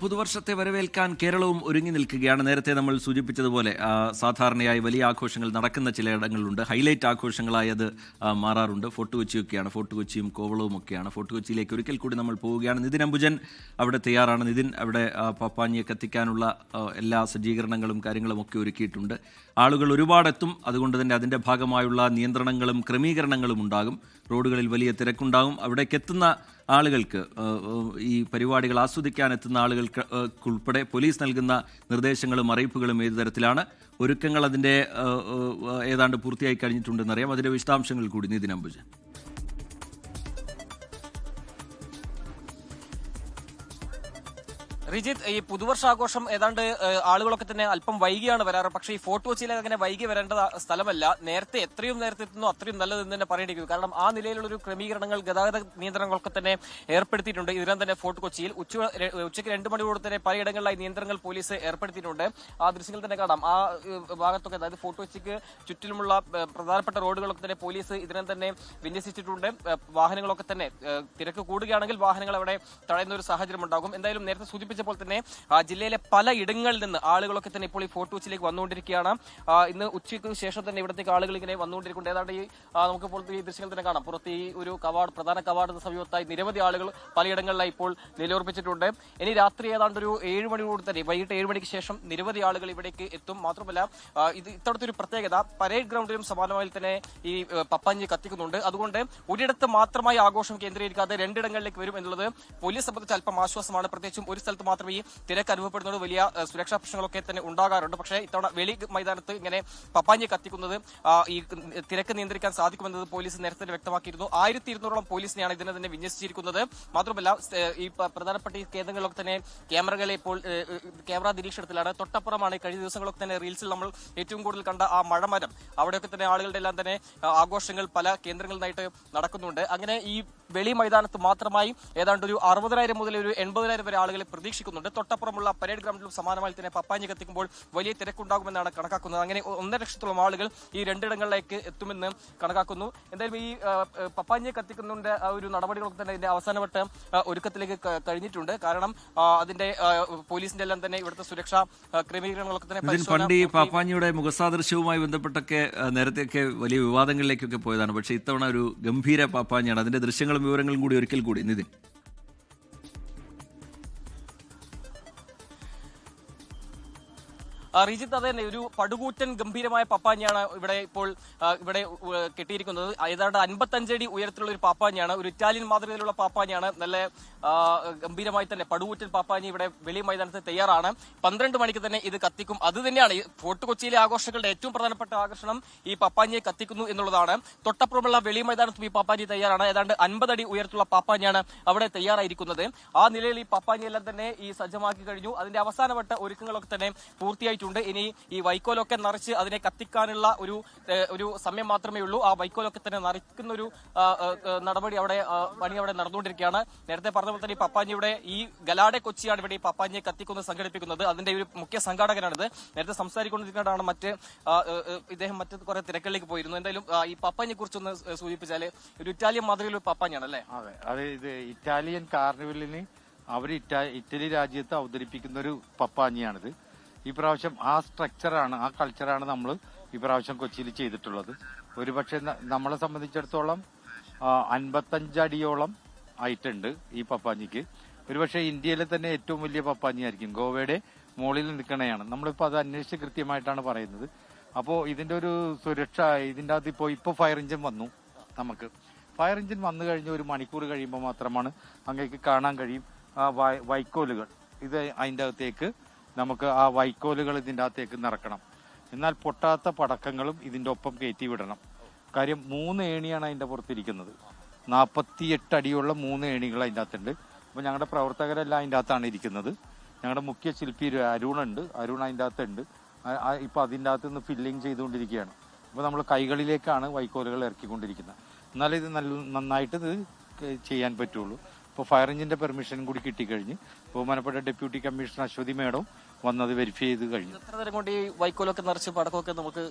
പുതുവർഷത്തെ വരവേൽക്കാൻ കേരളവും ഒരുങ്ങി നിൽക്കുകയാണ്. നേരത്തെ നമ്മൾ സൂചിപ്പിച്ചതുപോലെ സാധാരണയായി വലിയ ആഘോഷങ്ങൾ നടക്കുന്ന ചിലയിടങ്ങളുണ്ട്. ഹൈലൈറ്റ് ആഘോഷങ്ങളായി അത് മാറാറുണ്ട്. ഫോർട്ട് കൊച്ചിയൊക്കെയാണ്. ഫോർട്ട് കൊച്ചിയും കോവളവും ഒക്കെയാണ്. ഫോർട്ട് കൊച്ചിയിലേക്ക് ഒരിക്കൽ കൂടി നമ്മൾ പോവുകയാണ്. നിതിൻ അംബുജൻ അവിടെ തയ്യാറാണ്. നിതിൻ, അവിടെ പപ്പാഞ്ഞിയെ കത്തിക്കാനുള്ള എല്ലാ സജ്ജീകരണങ്ങളും കാര്യങ്ങളും ഒക്കെ ഒരുക്കിയിട്ടുണ്ട്. ആളുകൾ ഒരുപാടെത്തും. അതുകൊണ്ട് തന്നെ അതിൻ്റെ ഭാഗമായുള്ള നിയന്ത്രണങ്ങളും ക്രമീകരണങ്ങളും ഉണ്ടാകും. റോഡുകളിൽ വലിയ തിരക്കുണ്ടാകും. അവിടേക്ക് എത്തുന്ന ആളുകൾക്ക്, ഈ പരിപാടികൾ ആസ്വദിക്കാൻ എത്തുന്ന ആളുകൾക്കുൾപ്പെടെ പോലീസ് നൽകുന്ന നിർദ്ദേശങ്ങളും അറിയിപ്പുകളും ഏതു തരത്തിലാണ്? ഒരുക്കങ്ങൾ അതിൻ്റെ ഏതാണ്ട് പൂർത്തിയായി കഴിഞ്ഞിട്ടുണ്ടെന്നറിയാം. അതിൻ്റെ വിശദാംശങ്ങൾ കൂടി നിതിൻ അംബുജൻ. റിജിത്ത്, ഈ പുതുവർഷാഘോഷം ഏതാണ്ട് ആളുകളൊക്കെ തന്നെ അല്പം വൈകിയാണ് വരാറ്. പക്ഷേ ഈ ഫോർട്ട് കൊച്ചിയിലെ അങ്ങനെ വൈകി വരേണ്ട സ്ഥലമല്ല. എത്രയും നേരത്തെ എത്തുന്നു അത്രയും നല്ലതെന്ന് തന്നെ പറയേണ്ടിയിരിക്കുന്നു. കാരണം ആ നിലയിലുള്ള ഒരു ക്രമീകരണങ്ങൾ, ഗതാഗത നിയന്ത്രണങ്ങളൊക്കെ തന്നെ ഏർപ്പെടുത്തിയിട്ടുണ്ട്. ഇതിനും തന്നെ ഫോർട്ട് കൊച്ചിയിൽ ഉച്ചയ്ക്ക് 2 മണിയോട് തന്നെ പലയിടങ്ങളിലായി നിയന്ത്രണങ്ങൾ പോലീസ് ഏർപ്പെടുത്തിയിട്ടുണ്ട്. ആ ദൃശ്യങ്ങൾ തന്നെ കാണാം. ആ ഭാഗത്തൊക്കെ, അതായത് ഫോർട്ട് കൊച്ചിക്ക് ചുറ്റിലുമുള്ള പ്രധാനപ്പെട്ട റോഡുകളൊക്കെ തന്നെ പോലീസ് ഇതിനും തന്നെ വിന്യസിച്ചിട്ടുണ്ട്. വാഹനങ്ങളൊക്കെ തന്നെ തിരക്ക് കൂടുകയാണെങ്കിൽ വാഹനങ്ങൾ അവിടെ തടയുന്ന ഒരു സാഹചര്യം ഉണ്ടാകും. എന്തായാലും നേരത്തെ സൂചിപ്പിച്ച പ്പോൾ തന്നെ ജില്ലയിലെ പല ഇടങ്ങളിൽ നിന്ന് ആളുകളൊക്കെ തന്നെ ഇപ്പോൾ ഈ ഫോർട്ട് കൊച്ചിയിലേക്ക് വന്നുകൊണ്ടിരിക്കുകയാണ്. ഇന്ന് ഉച്ചയ്ക്ക് ശേഷം തന്നെ ഇവിടത്തേക്ക് ആളുകൾ ഇങ്ങനെ വന്നുകൊണ്ടിരിക്കുന്നുണ്ട്. ഏതാണ്ട് ഈ നമുക്കിപ്പോൾ ഈ ദൃശ്യങ്ങൾ തന്നെ കാണാം. പുറത്ത് ഈ ഒരു പ്രധാന കവാടത്തിന് സമീപത്തായി നിരവധി ആളുകൾ പലയിടങ്ങളിലായി ഇപ്പോൾ നിലയുറപ്പിച്ചിട്ടുണ്ട്. ഇനി രാത്രി ഏതാണ്ട് ഒരു 7 മണിയോട് തന്നെ, വൈകിട്ട് 7 മണിക്ക് ശേഷം നിരവധി ആളുകൾ ഇവിടേക്ക് എത്തും. മാത്രമല്ല ഇത്തരത്തെ ഒരു പ്രത്യേകത, പരേഡ് ഗ്രൗണ്ടിലും സമാനമായി തന്നെ ഈ പപ്പാഞ്ഞി കത്തിക്കുന്നുണ്ട്. അതുകൊണ്ട് ഒരിടത്ത് മാത്രമായി ആഘോഷം കേന്ദ്രീകരിക്കാതെ 2 ഇടങ്ങളിലേക്ക് വരും എന്നുള്ളത് പോലീസ് സംബന്ധിച്ച് അല്പം ആശ്വാസമാണ്. പ്രത്യേകിച്ചും ഒരു സ്ഥലത്ത് മാത്രമേ ഈ തിരക്ക് അനുഭവപ്പെടുന്നത്. വലിയ സുരക്ഷാ പ്രശ്നങ്ങളൊക്കെ തന്നെ ഉണ്ടാകാറുണ്ട്. പക്ഷേ ഇത്തവണ വെളി മൈതാനത്ത് ഇങ്ങനെ പപ്പാഞ്ഞി കത്തിക്കുന്നത് ഈ തിരക്ക് നിയന്ത്രിക്കാൻ സാധിക്കുമെന്നത് പോലീസ് നേരത്തെ വ്യക്തമാക്കിയിരുന്നു. 1200ഓളം പോലീസിനെയാണ് ഇതിനെ തന്നെ വിന്യസിച്ചിരിക്കുന്നത്. മാത്രമല്ല ഈ പ്രധാനപ്പെട്ട ഈ കേന്ദ്രങ്ങളിലൊക്കെ തന്നെ ക്യാമറകളെ ഇപ്പോൾ ക്യാമറ നിരീക്ഷണത്തിലാണ്. തൊട്ടപ്പുറമാണ് കഴിഞ്ഞ ദിവസങ്ങളൊക്കെ തന്നെ റീൽസിൽ നമ്മൾ ഏറ്റവും കൂടുതൽ കണ്ട ആ മഴമരം. അവിടെയൊക്കെ തന്നെ ആളുകളുടെ എല്ലാം തന്നെ ആഘോഷങ്ങൾ പല കേന്ദ്രങ്ങളിൽ നിന്നായിട്ട് നടക്കുന്നുണ്ട്. അങ്ങനെ ഈ വെളി മൈതാനത്ത് മാത്രമായി ഏതാണ്ട് ഒരു 60,000 മുതൽ ഒരു 80,000 വരെ ആളുകളെ പ്രതീക്ഷിക്കുന്നുണ്ട്. തൊട്ടപ്പുറമുള്ള പരേഡ് ഗ്രൗണ്ടിലും സമാനമായി തന്നെ പപ്പാഞ്ഞി കത്തിക്കുമ്പോൾ വലിയ തിരക്കുണ്ടാകുമെന്നാണ് കണക്കാക്കുന്നത്. അങ്ങനെ 1.5 ലക്ഷത്തോളം ആളുകൾ ഈ 2 ഇടങ്ങളിലേക്ക് എത്തുമെന്ന് കണക്കാക്കുന്നു. എന്തായാലും ഈ പപ്പാഞ്ഞി കത്തിക്കുന്നതിന്റെ ഒരു നടപടികളൊക്കെ തന്നെ ഇതിന്റെ അവസാനവട്ട ഒരുക്കത്തിലേക്ക് കഴിഞ്ഞിട്ടുണ്ട്. കാരണം അതിന്റെ പോലീസിന്റെ എല്ലാം തന്നെ ഇവിടുത്തെ സുരക്ഷാ ക്രമീകരണങ്ങളൊക്കെ തന്നെ പണ്ട് ഈ പപ്പാഞ്ഞിയുടെ മുഖസാദൃശ്യവുമായി ബന്ധപ്പെട്ടൊക്കെ നേരത്തെയൊക്കെ വലിയ വിവാദങ്ങളിലേക്കൊക്കെ പോയതാണ്. പക്ഷേ ഇത്തവണ ഒരു ഗംഭീര പപ്പാഞ്ഞിയാണ്. അതിന്റെ ദൃശ്യങ്ങളും വിവരങ്ങളും കൂടി ഒരിക്കൽ കൂടി നിതിൻ. റിജിത്ത്, അത് തന്നെ ഒരു പടുകൂറ്റൻ ഗംഭീരമായ പപ്പാഞ്ഞിയാണ് ഇവിടെ കെട്ടിയിരിക്കുന്നത്. ഏതാണ്ട് 55 അടി ഉയരത്തിലുള്ള ഒരു പാപ്പാഞ്ഞിയാണ്. ഒരു ഇറ്റാലിയൻ മാതൃകയിലുള്ള പാപ്പാഞ്ഞിയാണ്. നല്ല ഗംഭീരമായി തന്നെ പടുകൂറ്റൻ പാപ്പാഞ്ഞി ഇവിടെ വെളി മൈതാനത്ത് തയ്യാറാണ്. 12 മണിക്ക് തന്നെ ഇത് കത്തിക്കും. അത് തന്നെയാണ് ഫോർട്ട് കൊച്ചിയിലെ ആഘോഷങ്ങളുടെ ഏറ്റവും പ്രധാനപ്പെട്ട ആകർഷണം. ഈ പപ്പാഞ്ഞിയെ കത്തിക്കുന്നു എന്നുള്ളതാണ്. തൊട്ടപ്പുറമുള്ള വെളി മൈതാനത്തും ഈ പാപ്പാഞ്ഞി തയ്യാറാണ്. ഏതാണ്ട് 50 അടി ഉയരത്തിലുള്ള പാപ്പാഞ്ഞിയാണ് അവിടെ തയ്യാറായിരിക്കുന്നത്. ആ നിലയിൽ ഈ പാപ്പാഞ്ഞിയെല്ലാം തന്നെ ഈ സജ്ജമാക്കി കഴിഞ്ഞു. അതിന്റെ അവസാനവട്ട ഒരുക്കങ്ങളൊക്കെ തന്നെ പൂർത്തിയായിട്ടുണ്ട്. ഇനി ഈ വൈക്കോലൊക്കെ നിറച്ച് അതിനെ കത്തിക്കാനുള്ള ഒരു സമയം മാത്രമേ ഉള്ളൂ. ആ വൈക്കോലൊക്കെ തന്നെ നിറയ്ക്കുന്ന ഒരു നടപടി പണി അവിടെ നടന്നുകൊണ്ടിരിക്കുകയാണ്. നേരത്തെ പറഞ്ഞ പോലെ തന്നെ ഈ പപ്പാഞ്ഞിയുടെ ഈ ഗലാഡെ കൊച്ചിയാണ് ഇവിടെ ഈ പപ്പാഞ്ഞിയെ കത്തിക്കുന്നത്, സംഘടിപ്പിക്കുന്നത്. അതിന്റെ ഒരു മുഖ്യ സംഘാടകനാണിത്. നേരത്തെ സംസാരിക്കൊണ്ടിരിക്കുന്നതാണ് ഇദ്ദേഹം മറ്റു കുറെ തിരക്കുകളിലേക്ക് പോയിരുന്നു. എന്തായാലും ഈ പപ്പാഞ്ഞിയെ കുറിച്ചൊന്ന് സൂചിപ്പിച്ചാല് ഒരു ഇറ്റാലിയൻ മാതൃകയിലുള്ള പപ്പാഞ്ഞാണ് അല്ലേ? അതെ, അത് ഇത് ഇറ്റാലിയൻ കാർണിവലിന് അവർ ഇറ്റലി രാജ്യത്ത് അവതരിപ്പിക്കുന്ന ഒരു പപ്പാഞ്ഞിയാണിത്. ഈ പ്രാവശ്യം ആ സ്ട്രക്ചറാണ്, ആ കൾച്ചറാണ് നമ്മൾ ഈ പ്രാവശ്യം കൊച്ചിയിൽ ചെയ്തിട്ടുള്ളത്. ഒരുപക്ഷെ നമ്മളെ സംബന്ധിച്ചിടത്തോളം 55 അടിയോളം ആയിട്ടുണ്ട് ഈ പപ്പാഞ്ഞിക്ക്. ഒരുപക്ഷെ ഇന്ത്യയിലെ തന്നെ ഏറ്റവും വലിയ പപ്പാഞ്ഞിയായിരിക്കും. ഗോവയുടെ മുകളിൽ നിൽക്കണയാണ്. നമ്മളിപ്പോൾ അത് അന്വേഷിച്ച് കൃത്യമായിട്ടാണ് പറയുന്നത്. അപ്പോൾ ഇതിന്റെ ഒരു സുരക്ഷ, ഇതിൻ്റെ അകത്ത് ഇപ്പോൾ ഫയർ എഞ്ചിൻ വന്നു. നമുക്ക് ഫയർ എഞ്ചിൻ വന്നു കഴിഞ്ഞ് 1 മണിക്കൂർ കഴിയുമ്പോൾ മാത്രമാണ് അങ്ങേക്ക് കാണാൻ കഴിയും ആ വൈക്കോലുകൾ. ഇത് അതിൻ്റെ അകത്തേക്ക് നമുക്ക് ആ വൈക്കോലുകൾ ഇതിൻ്റെ അകത്തേക്ക് നിറക്കണം. എന്നാൽ പൊട്ടാത്ത പടക്കങ്ങളും ഇതിൻ്റെ ഒപ്പം കയറ്റി വിടണം. കാര്യം 3 ഏണിയാണ് അതിൻ്റെ പുറത്തിരിക്കുന്നത്. 48 അടിയുള്ള 3 ഏണികൾ അതിൻ്റെ അകത്തുണ്ട്. അപ്പോൾ ഞങ്ങളുടെ പ്രവർത്തകരെല്ലാം അതിൻ്റെ അകത്താണ് ഇരിക്കുന്നത്. ഞങ്ങളുടെ മുഖ്യ ശില്പി അരുൺ അതിൻ്റെ അകത്തുണ്ട്. ഇപ്പോൾ അതിൻ്റെ അകത്ത് നിന്ന് ഫില്ലിങ് ചെയ്തുകൊണ്ടിരിക്കുകയാണ്. അപ്പോൾ നമ്മൾ കൈകളിലേക്കാണ് വൈക്കോലുകൾ ഇറക്കിക്കൊണ്ടിരിക്കുന്നത്. എന്നാലേ ഇത് നന്നായിട്ട് ഇത് ചെയ്യാൻ പറ്റുള്ളൂ. ഇപ്പോൾ ഫയർ എഞ്ചിൻ്റെ പെർമിഷൻ കൂടി കിട്ടിക്കഴിഞ്ഞ് ബഹുമാനപ്പെട്ട ഡെപ്യൂട്ടി കമ്മീഷണർ അശ്വതി മേഡം വന്നത് വെരിഫൈ ചെയ്ത് കഴിഞ്ഞു. എത്ര നേരം കൊണ്ട് ഈ വൈക്കോലൊക്കെ നിറച്ച് പടക്കമൊക്കെ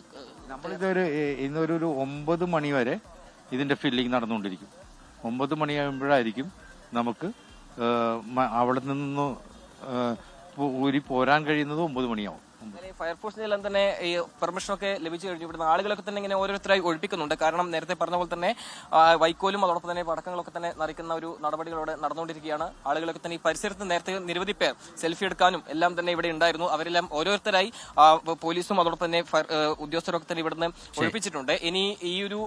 നമ്മളിതൊരു ഇന്നൊരു 9 മണി വരെ ഇതിന്റെ ഫില്ലിംഗ് നടന്നുകൊണ്ടിരിക്കും. 9 മണിയാകുമ്പോഴായിരിക്കും നമുക്ക് അവിടെ നിന്ന് ഊരി പോരാൻ കഴിയുന്നത് 9 മണിയാവും. ഫയർഫോഴ്സിനെല്ലാം തന്നെ ഈ പെർമിഷനൊക്കെ ലഭിച്ചു കഴിഞ്ഞു. ഇവിടുന്ന് ആളുകളൊക്കെ തന്നെ ഇങ്ങനെ ഓരോരുത്തരായി ഒഴിപ്പിക്കുന്നുണ്ട്. കാരണം നേരത്തെ പറഞ്ഞ പോലെ തന്നെ വൈക്കോലും അതോടൊപ്പം തന്നെ പടക്കങ്ങളൊക്കെ തന്നെ നിറയ്ക്കുന്ന ഒരു നടപടികളോടെ നടന്നുകൊണ്ടിരിക്കുകയാണ്. ആളുകളൊക്കെ തന്നെ ഈ പരിസരത്ത് നേരത്തെ നിരവധി പേർ സെൽഫി എടുക്കാനും എല്ലാം തന്നെ ഇവിടെ ഉണ്ടായിരുന്നു. അവരെല്ലാം ഓരോരുത്തരായി പോലീസും അതോടൊപ്പം തന്നെ ഉദ്യോഗസ്ഥരൊക്കെ തന്നെ ഇവിടുന്ന് ഒഴിപ്പിച്ചിട്ടുണ്ട്. ഇനി ഈ ഒരു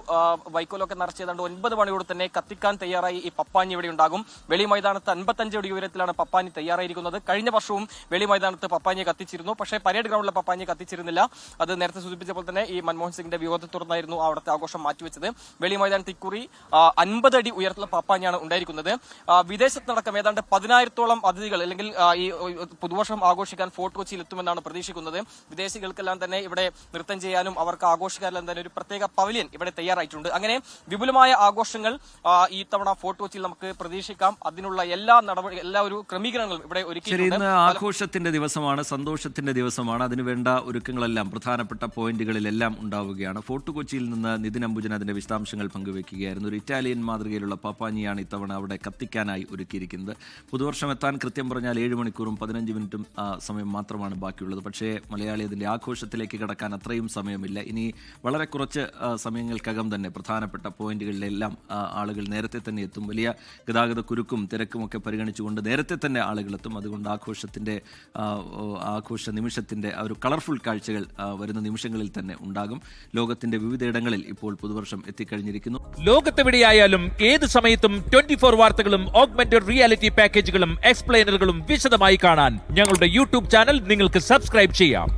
വൈക്കോലൊക്കെ നിറച്ച് ഏതാണ്ട് 9 മണിയോട് തന്നെ കത്തിക്കാൻ തയ്യാറായി ഈ പപ്പാഞ്ഞി ഇവിടെ ഉണ്ടാകും. വെളി മൈതാനത്ത് 55 അടി ഉയരത്തിലാണ് പപ്പാഞ്ഞി തയ്യാറായിരിക്കുന്നത്. കഴിഞ്ഞ വർഷവും വെളി മൈതാനത്ത് പപ്പാഞ്ഞി കത്തിച്ചിരുന്നു. പക്ഷേ പരേഡ് ഗ്രൗണ്ടിലെ പപ്പാഞ്ഞി കത്തിച്ചിരുന്നില്ല. അത് നേരത്തെ സൂചിപ്പിച്ചപ്പോൾ തന്നെ ഈ മൻമോഹൻ സിംഗിന്റെ വിവാദത്തെ തുടർന്നായിരുന്നു അവിടുത്തെ ആഘോഷം മാറ്റിവെച്ചത്. വെളി മൈതാനത്ത് ഇക്കുറി 50 അടി ഉയരത്തിലുള്ള പപ്പാഞ്ഞിയാണ് ഉണ്ടായിരിക്കുന്നത്. വിദേശത്തടക്കം ഏതാണ്ട് 10,000-ഓളം അതിഥികൾ അല്ലെങ്കിൽ ഈ പുതുവർഷം ആഘോഷിക്കാൻ ഫോർട്ട് കൊച്ചിയിൽ എത്തുമെന്നാണ് പ്രതീക്ഷിക്കുന്നത്. വിദേശികൾക്കെല്ലാം തന്നെ ഇവിടെ നൃത്തം ചെയ്യാനും അവർക്ക് ആഘോഷിക്കാനെല്ലാം തന്നെ ഒരു പ്രത്യേക പവലിയൻ ഇവിടെ തയ്യാറായിട്ടുണ്ട്. അങ്ങനെ വിപുലമായ ആഘോഷങ്ങൾ ഈ തവണ ഫോർട്ട് കൊച്ചിയിൽ നമുക്ക് പ്രതീക്ഷിക്കാം. അതിനുള്ള എല്ലാ ഒരു ക്രമീകരണങ്ങളും ഇവിടെ ഒരുക്കിയിട്ടുണ്ട്. ഇന്ന് ആഘോഷത്തിന്റെ ദിവസമാണ്, സന്തോഷത്തിന്റെ ദിവസമാണ്. അതിനുവേണ്ട ഒരുക്കങ്ങളെല്ലാം പ്രധാനപ്പെട്ട പോയിന്റുകളിലെല്ലാം ഉണ്ടാവുകയാണ്. ഫോർട്ട് കൊച്ചിയിൽ നിന്ന് നിതിൻ അംബുജൻ അതിന്റെ വിശദാംശങ്ങൾ പങ്കുവെക്കുകയായിരുന്നു. ഒരു ഇറ്റാലിയൻ മാതൃകയിലുള്ള പപ്പാഞ്ഞിയാണ് ഇത്തവണ അവിടെ കത്തിക്കാനായി ഒരുക്കിയിരിക്കുന്നത്. പുതുവർഷം എത്താൻ കൃത്യം പറഞ്ഞാൽ 7 മണിക്കൂറും 15 മിനിറ്റും സമയം മാത്രമാണ് ബാക്കിയുള്ളത്. പക്ഷേ മലയാളി അതിന്റെ ആഘോഷത്തിലേക്ക് കടക്കാൻ അത്രയും സമയമില്ല. ഇനി വളരെ കുറച്ച് സമയങ്ങൾക്കകം തന്നെ പ്രധാനപ്പെട്ട പോയിന്റുകളിലെല്ലാം ആളുകൾ നേരത്തെ തന്നെ എത്തും. വലിയ ഗതാഗത കുരുക്കും തിരക്കും ഒക്കെ പരിഗണിച്ചുകൊണ്ട് നേരത്തെ തന്നെ ആളുകളെത്തും. അതുകൊണ്ട് ആഘോഷ നിമിഷത്തിന്റെ ഒരു കളർഫുൾ കാഴ്ചകൾ വരുന്ന നിമിഷങ്ങളിൽ തന്നെ ഉണ്ടാകും. ലോകത്തിന്റെ വിവിധയിടങ്ങളിൽ ഇപ്പോൾ പുതുവർഷം എത്തിക്കഴിഞ്ഞിരിക്കുന്നു. ലോകത്തെവിടെയായാലും ഏത് സമയത്തും 24 വാർത്തകളും ഓഗ്മെന്റഡ് റിയാലിറ്റി പാക്കേജുകളും എക്സ്പ്ലെയിനറുകളും വിശദമായി കാണാൻ ഞങ്ങളുടെ യൂട്യൂബ് ചാനൽ നിങ്ങൾക്ക് സബ്സ്ക്രൈബ് ചെയ്യാം.